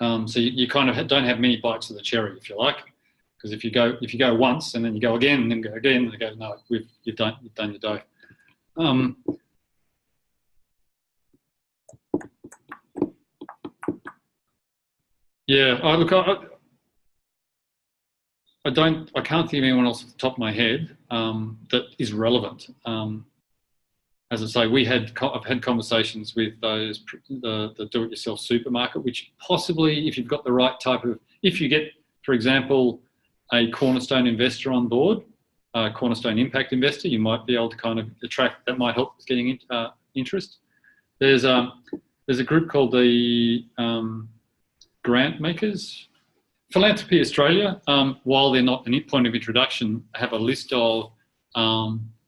So you kind of don't have many bites of the cherry, if you like, because if you go once and then you go again and then go again, and they go, no, you've done your dough. Yeah, I can't think of anyone else off the top of my head that is relevant. As I say, I've had conversations with the do-it-yourself supermarket, which possibly, if you've got the right type of, if you get, for example, a cornerstone investor on board, a cornerstone impact investor, you might be able to kind of attract, that might help with getting interest. There's a group called the Grant Makers. Philanthropy Australia, while they're not a point of introduction, have a list of,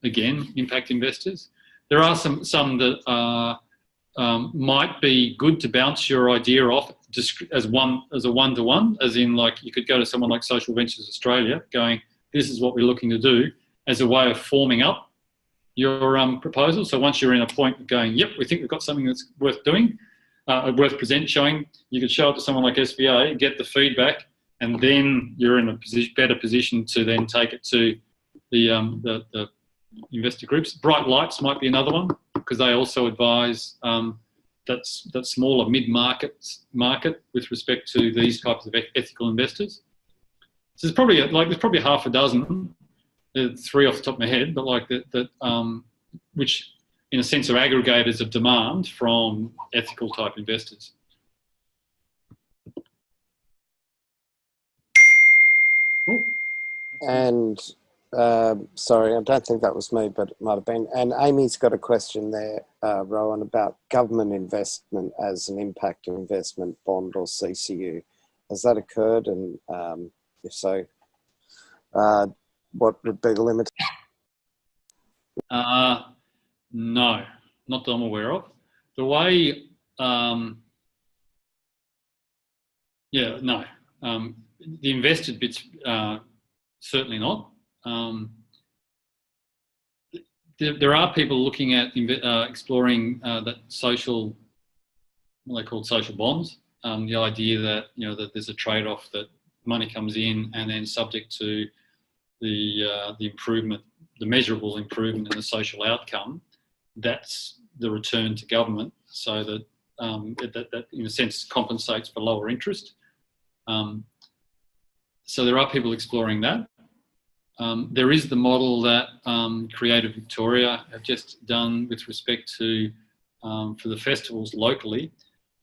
again, impact investors. There are some that might be good to bounce your idea off just as a one-to-one, as in like you could go to someone like Social Ventures Australia going, this is what we're looking to do, as a way of forming up your proposal. So once you're in a point of going, yep, we think we've got something that's worth doing, worth showing, you could show it to someone like SVA, get the feedback, and then you're in a better position to then take it to the investor groups. Bright Lights might be another one, because they also advise that smaller mid-market with respect to these types of ethical investors. So there's probably half a dozen, 3 off the top of my head, but which in a sense are aggregators of demand from ethical type investors. And sorry, I don't think that was me, but it might have been. And Amy's got a question there, Rohan, about government investment as an impact investment bond or CCU. Has that occurred? And if so, what would be the limit? No, not that I'm aware of. The way, no. The invested bits, certainly not. There are people looking at exploring that social, what they call social bonds. The idea that that there's a trade-off, that money comes in and then subject to the improvement, the measurable improvement in the social outcome, that's the return to government, so that that in a sense compensates for lower interest. So there are people exploring that. There is the model that Creative Victoria have just done with respect to for the festivals locally.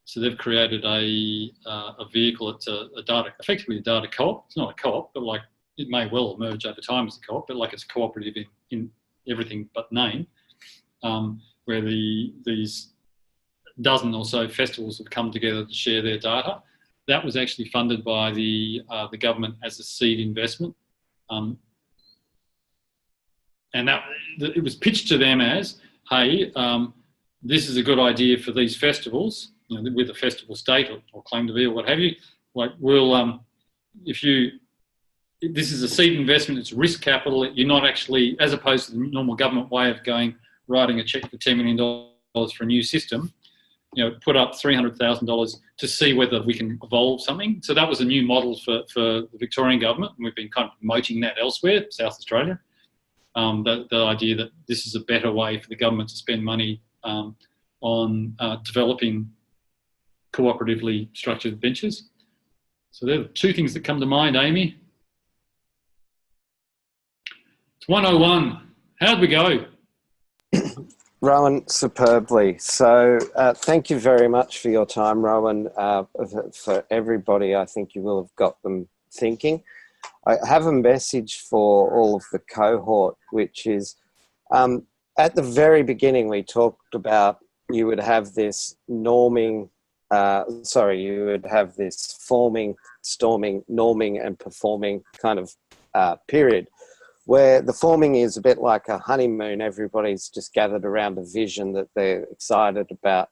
So they've created a vehicle. It's effectively a data co-op. It's not a co-op, but like it may well emerge over time as a co-op, but like it's cooperative in everything but name, where these dozen or so festivals have come together to share their data. That was actually funded by the government as a seed investment. And it was pitched to them as, hey, this is a good idea for these festivals. you know, with a festival state or claim to be or what have you. Like we'll, this is a seed investment, it's risk capital. You're not actually, as opposed to the normal government way of writing a cheque for $10 million for a new system, you know, put up $300,000 to see whether we can evolve something. So that was a new model for the Victorian government, and we've been kind of promoting that elsewhere, South Australia. The idea that this is a better way for the government to spend money on developing cooperatively structured ventures. So there are two things that come to mind, Amy. It's 101. How'd we go? Rohan, superbly. So thank you very much for your time, Rohan. For everybody, I think you will have got them thinking. I have a message for all of the cohort, which is at the very beginning we talked about you would have this norming, you would have this forming, storming, norming and performing kind of period, where the forming is a bit like a honeymoon. Everybody's just gathered around a vision that they're excited about.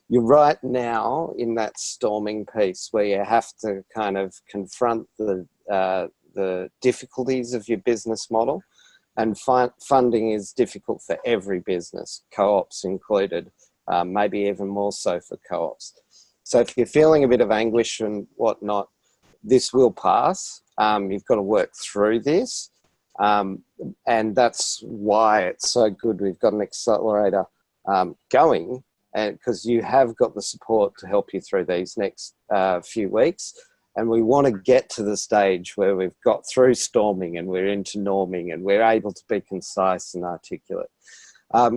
You're right now in that storming piece where you have to kind of confront the difficulties of your business model, and funding is difficult for every business, co-ops included, maybe even more so for co-ops. So if you're feeling a bit of anguish and whatnot, this will pass. You've got to work through this. And that's why it's so good we've got an accelerator going, and because you have got the support to help you through these next few weeks. And we want to get to the stage where we've got through storming and we're into norming and we're able to be concise and articulate.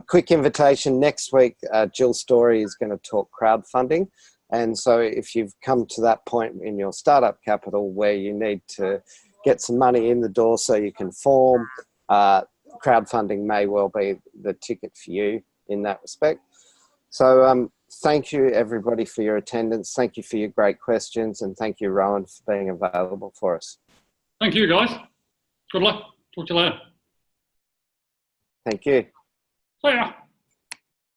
Quick invitation, next week, Jill Story is going to talk crowdfunding. And so if you've come to that point in your startup capital where you need to get some money in the door so you can form, crowdfunding may well be the ticket for you in that respect. So thank you everybody for your attendance. Thank you for your great questions, and thank you, Rohan, for being available for us. Thank you, guys. Good luck. Talk to you later. Thank you. See ya.